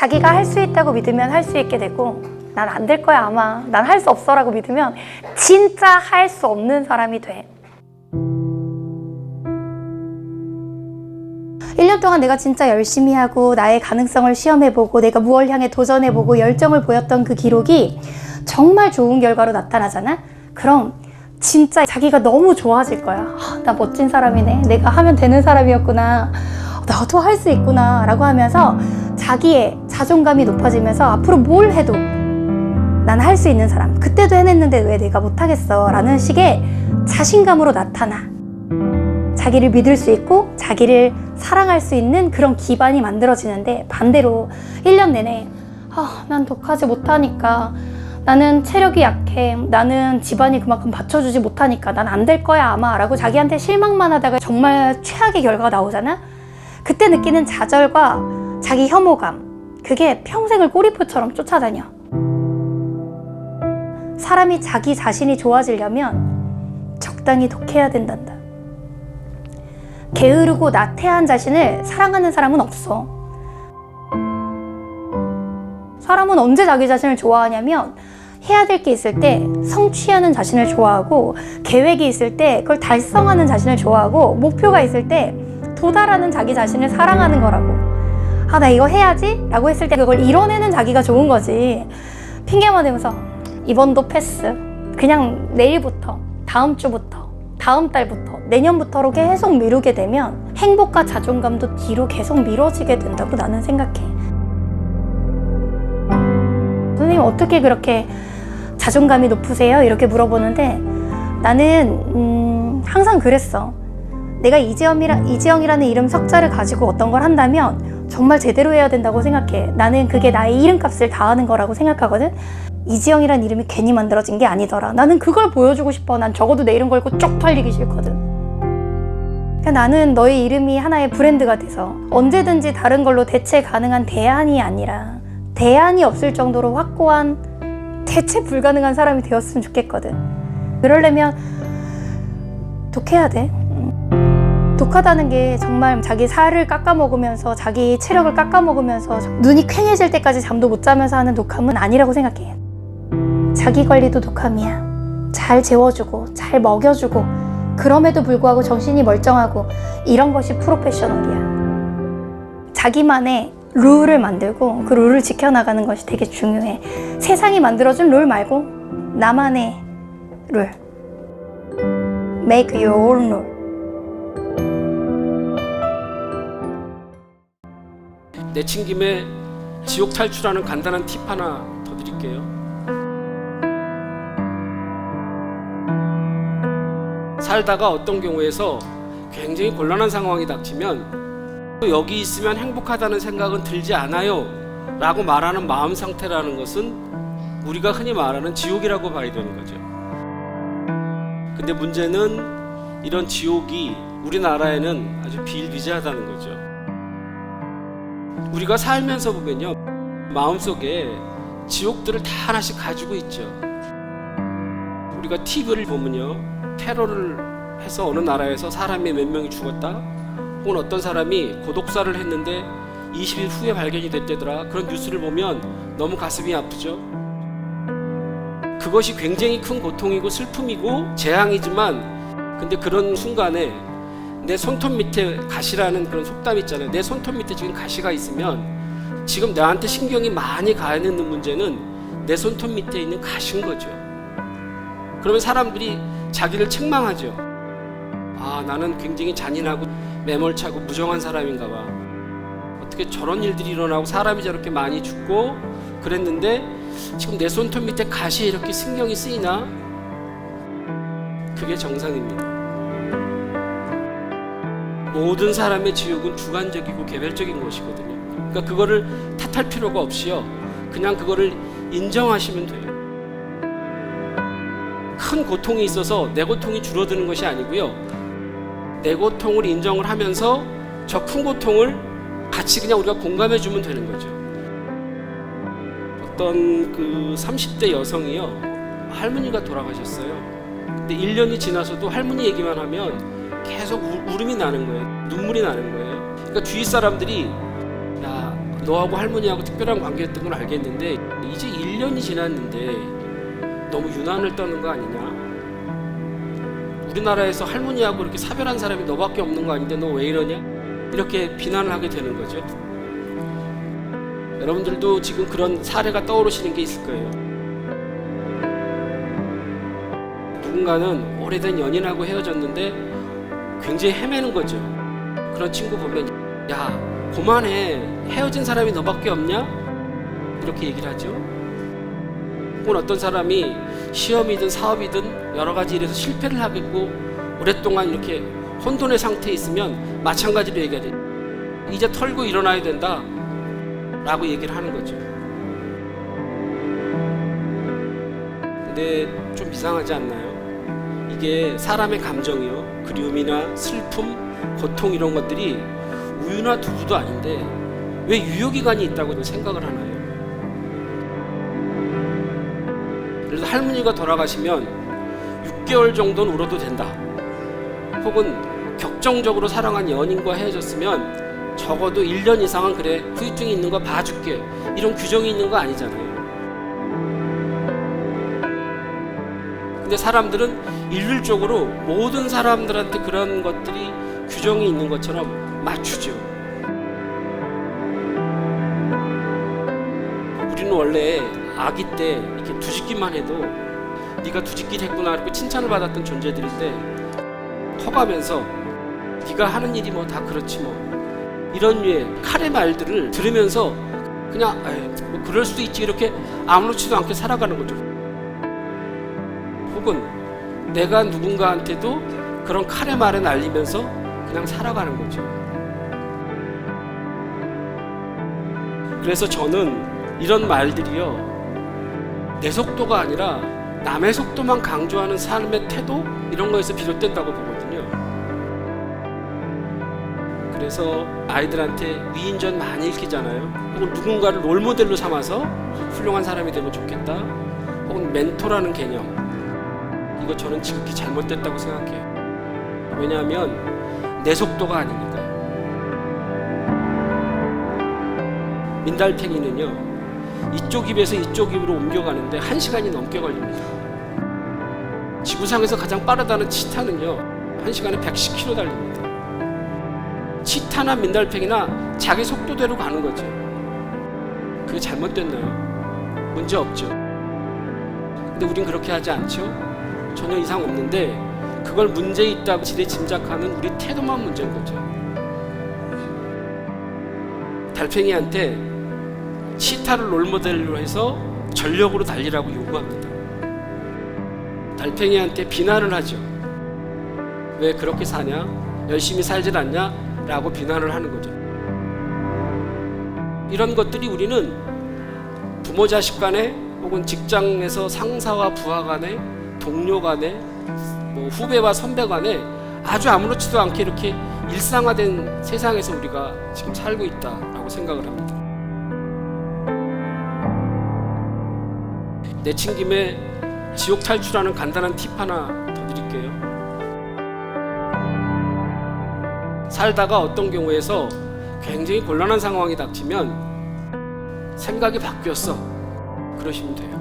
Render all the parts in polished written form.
자기가 할 수 있다고 믿으면 할 수 있게 되고, 난 안 될 거야 아마, 난 할 수 없어 라고 믿으면 진짜 할 수 없는 사람이 돼. 1년 동안 내가 진짜 열심히 하고 나의 가능성을 시험해보고 내가 무엇을 향해 도전해보고 열정을 보였던 그 기록이 정말 좋은 결과로 나타나잖아? 그럼 진짜 자기가 너무 좋아질 거야. 나 멋진 사람이네, 내가 하면 되는 사람이었구나, 나도 할 수 있구나 라고 하면서 자기의 자존감이 높아지면서 앞으로 뭘 해도 난 할 수 있는 사람, 그때도 해냈는데 왜 내가 못하겠어 라는 식의 자신감으로 나타나. 자기를 믿을 수 있고 자기를 사랑할 수 있는 그런 기반이 만들어지는데, 반대로 1년 내내 난 독하지 못하니까, 나는 체력이 약해, 나는 집안이 그만큼 받쳐주지 못하니까 난 안 될 거야 아마 라고 자기한테 실망만 하다가 정말 최악의 결과가 나오잖아? 그때 느끼는 좌절과 자기 혐오감, 그게 평생을 꼬리표처럼 쫓아다녀. 사람이 자기 자신이 좋아지려면 적당히 독해야 된단다. 게으르고 나태한 자신을 사랑하는 사람은 없어. 사람은 언제 자기 자신을 좋아하냐면, 해야 될 게 있을 때 성취하는 자신을 좋아하고, 계획이 있을 때 그걸 달성하는 자신을 좋아하고, 목표가 있을 때 도달하는 자기 자신을 사랑하는 거라고. 나 이거 해야지 라고 했을 때 그걸 이뤄내는 자기가 좋은 거지. 핑계만 대면서 이번도 패스, 그냥 내일부터, 다음 주부터, 다음 달부터, 내년부터로 계속 미루게 되면 행복과 자존감도 뒤로 계속 미뤄지게 된다고 나는 생각해. 선생님 어떻게 그렇게 자존감이 높으세요? 이렇게 물어보는데, 나는 항상 그랬어. 내가 이지영이라는 이름 석자를 가지고 어떤 걸 한다면 정말 제대로 해야 된다고 생각해. 나는 그게 나의 이름값을 다하는 거라고 생각하거든. 이지영이라는 이름이 괜히 만들어진 게 아니더라. 나는 그걸 보여주고 싶어. 난 적어도 내 이름 걸고 쪽팔리기 싫거든. 그러니까 나는 너의 이름이 하나의 브랜드가 돼서 언제든지 다른 걸로 대체 가능한 대안이 아니라 대안이 없을 정도로 확고한 대체 불가능한 사람이 되었으면 좋겠거든. 그러려면 독해야 돼. 독하다는 게 정말 자기 살을 깎아먹으면서, 자기 체력을 깎아먹으면서 눈이 퀭해질 때까지 잠도 못 자면서 하는 독함은 아니라고 생각해. 자기 관리도 독함이야. 잘 재워주고 잘 먹여주고, 그럼에도 불구하고 정신이 멀쩡하고, 이런 것이 프로페셔널이야. 자기만의 룰을 만들고 그 룰을 지켜나가는 것이 되게 중요해. 세상이 만들어준 룰 말고 나만의 룰. Make your own rule. 내친 김에 지옥 탈출하는 간단한 팁 하나 더 드릴게요. 살다가 어떤 경우에서 굉장히 곤란한 상황이 닥치면 여기 있으면 행복하다는 생각은 들지 않아요 라고 말하는 마음 상태라는 것은 우리가 흔히 말하는 지옥이라고 봐야 되는 거죠. 근데 문제는 이런 지옥이 우리나라에는 아주 비일비재하다는 거죠. 우리가 살면서 보면요, 마음속에 지옥들을 다 하나씩 가지고 있죠. 우리가 TV를 보면요, 테러를 해서 어느 나라에서 사람이 몇 명이 죽었다, 혹은 어떤 사람이 고독사를 했는데 20일 후에 발견이 됐다더라, 그런 뉴스를 보면 너무 가슴이 아프죠. 그것이 굉장히 큰 고통이고 슬픔이고 재앙이지만, 근데 그런 순간에 내 손톱 밑에 가시라는 그런 속담 있잖아요. 내 손톱 밑에 지금 가시가 있으면 지금 나한테 신경이 많이 가 있는 문제는 내 손톱 밑에 있는 가시인 거죠. 그러면 사람들이 자기를 책망하죠. 나는 굉장히 잔인하고 매몰차고 무정한 사람인가 봐. 어떻게 저런 일들이 일어나고 사람이 저렇게 많이 죽고 그랬는데 지금 내 손톱 밑에 가시에 이렇게 신경이 쓰이나? 그게 정상입니다. 모든 사람의 지옥은 주관적이고 개별적인 것이거든요. 그러니까 그거를 탓할 필요가 없이요, 그냥 그거를 인정하시면 돼요. 큰 고통이 있어서 내 고통이 줄어드는 것이 아니고요, 내 고통을 인정을 하면서 저 큰 고통을 같이 그냥 우리가 공감해 주면 되는 거죠. 어떤 그 30대 여성이요, 할머니가 돌아가셨어요. 근데 1년이 지나서도 할머니 얘기만 하면 계속 울음이 나는 거예요. 눈물이 나는 거예요. 그러니까 주위 사람들이, 야, 너하고 할머니하고 특별한 관계였던 건 알겠는데 이제 1년이 지났는데 너무 유난을 떠는 거 아니냐? 우리나라에서 할머니하고 이렇게 사별한 사람이 너밖에 없는 거 아닌데 너 왜 이러냐? 이렇게 비난을 하게 되는 거죠. 여러분들도 지금 그런 사례가 떠오르시는 게 있을 거예요. 누군가는 오래된 연인하고 헤어졌는데 굉장히 헤매는 거죠. 그런 친구 보면 야 그만해, 헤어진 사람이 너밖에 없냐? 이렇게 얘기를 하죠. 혹은 어떤 사람이 시험이든 사업이든 여러 가지 일에서 실패를 하겠고 오랫동안 이렇게 혼돈의 상태에 있으면 마찬가지로 얘기하죠. 이제 털고 일어나야 된다 라고 얘기를 하는 거죠. 근데 좀 이상하지 않나요? 이게 사람의 감정이요, 그리움이나 슬픔, 고통 이런 것들이 우유나 두부도 아닌데 왜 유효기간이 있다고 생각을 하나요? 그래서 할머니가 돌아가시면 6개월 정도는 울어도 된다, 혹은 격정적으로 사랑한 연인과 헤어졌으면 적어도 1년 이상은 그래 후유증이 있는 거 봐줄게, 이런 규정이 있는 거 아니잖아요. 근데 사람들은 일률적으로 모든 사람들한테 그런 것들이 규정이 있는 것처럼 맞추죠. 우리는 원래 아기 때 이렇게 두짓기만 해도 네가 두짓기를 했구나 이렇게 칭찬을 받았던 존재들인데 커가면서 네가 하는 일이 뭐 다 그렇지 뭐 이런 류의 칼의 말들을 들으면서 그냥 뭐 그럴 수도 있지 이렇게 아무렇지도 않게 살아가는 거죠. 혹은 내가 누군가한테도 그런 칼의 말에 날리면서 그냥 살아가는 거죠. 그래서 저는 이런 말들이요, 내 속도가 아니라 남의 속도만 강조하는 삶의 태도, 이런 거에서 비롯된다고 보거든요. 그래서 아이들한테 위인전 많이 읽히잖아요. 혹은 누군가를 롤모델로 삼아서 훌륭한 사람이 되면 좋겠다, 혹은 멘토라는 개념, 이거 저는 지극히 잘못됐다고 생각해요. 왜냐하면 내 속도가 아니니까요. 민달팽이는요, 이쪽 입에서 이쪽 입으로 옮겨가는데 1시간이 넘게 걸립니다. 지구상에서 가장 빠르다는 치타는요 1시간에 110km 달립니다. 치타나 민달팽이나 자기 속도대로 가는 거죠. 그게 잘못됐나요? 문제 없죠. 근데 우린 그렇게 하지 않죠. 전혀 이상 없는데 그걸 문제 있다고 지레 짐작하는 우리 태도만 문제인 거죠. 달팽이한테 치타를 롤모델로 해서 전력으로 달리라고 요구합니다. 달팽이한테 비난을 하죠. 왜 그렇게 사냐? 열심히 살질 않냐? 라고 비난을 하는 거죠. 이런 것들이 우리는 부모 자식 간에, 혹은 직장에서 상사와 부하 간에, 동료 간에, 뭐 후배와 선배 간에 아주 아무렇지도 않게 이렇게 일상화된 세상에서 우리가 지금 살고 있다라고 생각을 합니다. 내친 김에 지옥 탈출하는 간단한 팁 하나 더 드릴게요. 살다가 어떤 경우에서 굉장히 곤란한 상황이 닥치면 생각이 바뀌었어, 그러시면 돼요.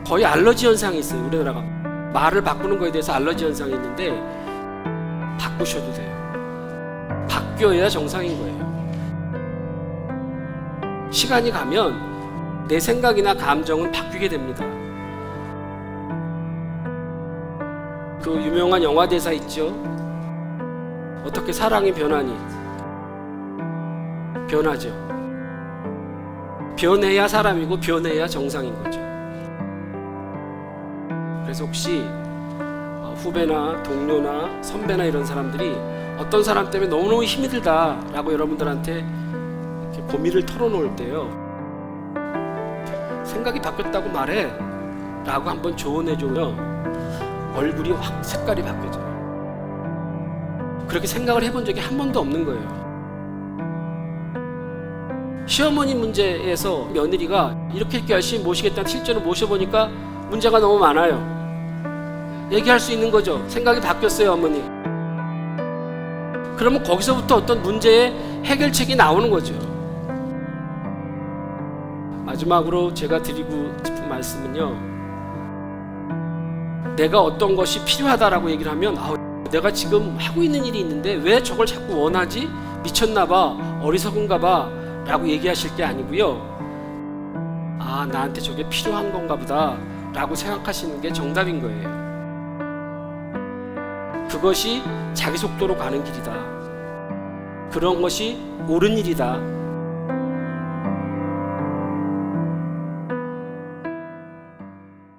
거의 알러지 현상이 있어요. 우리나라가 말을 바꾸는 거에 대해서 알러지 현상이 있는데 바꾸셔도 돼요. 바뀌어야 정상인 거예요. 시간이 가면 내 생각이나 감정은 바뀌게 됩니다. 그 유명한 영화 대사 있죠. 어떻게 사랑이 변하니? 변하죠. 변해야 사람이고 변해야 정상인 거죠. 그래서 혹시 후배나 동료나 선배나 이런 사람들이 어떤 사람 때문에 너무너무 힘이 들다라고 여러분들한테 이렇게 고민을 털어놓을 때요, 생각이 바뀌었다고 말해 라고 한번 조언해주면 얼굴이 확 색깔이 바뀌어져요. 그렇게 생각을 해본 적이 한 번도 없는 거예요. 시어머니 문제에서 며느리가 이렇게 열심히 모시겠다는 실제로 모셔보니까 문제가 너무 많아요. 얘기할 수 있는 거죠. 생각이 바뀌었어요, 어머니. 그러면 거기서부터 어떤 문제의 해결책이 나오는 거죠. 마지막으로 제가 드리고 싶은 말씀은요, 내가 어떤 것이 필요하다라고 얘기를 하면 내가 지금 하고 있는 일이 있는데 왜 저걸 자꾸 원하지? 미쳤나봐, 어리석은가봐 라고 얘기하실 게 아니고요, 나한테 저게 필요한 건가 보다 라고 생각하시는 게 정답인 거예요. 그것이 자기 속도로 가는 길이다, 그런 것이 옳은 일이다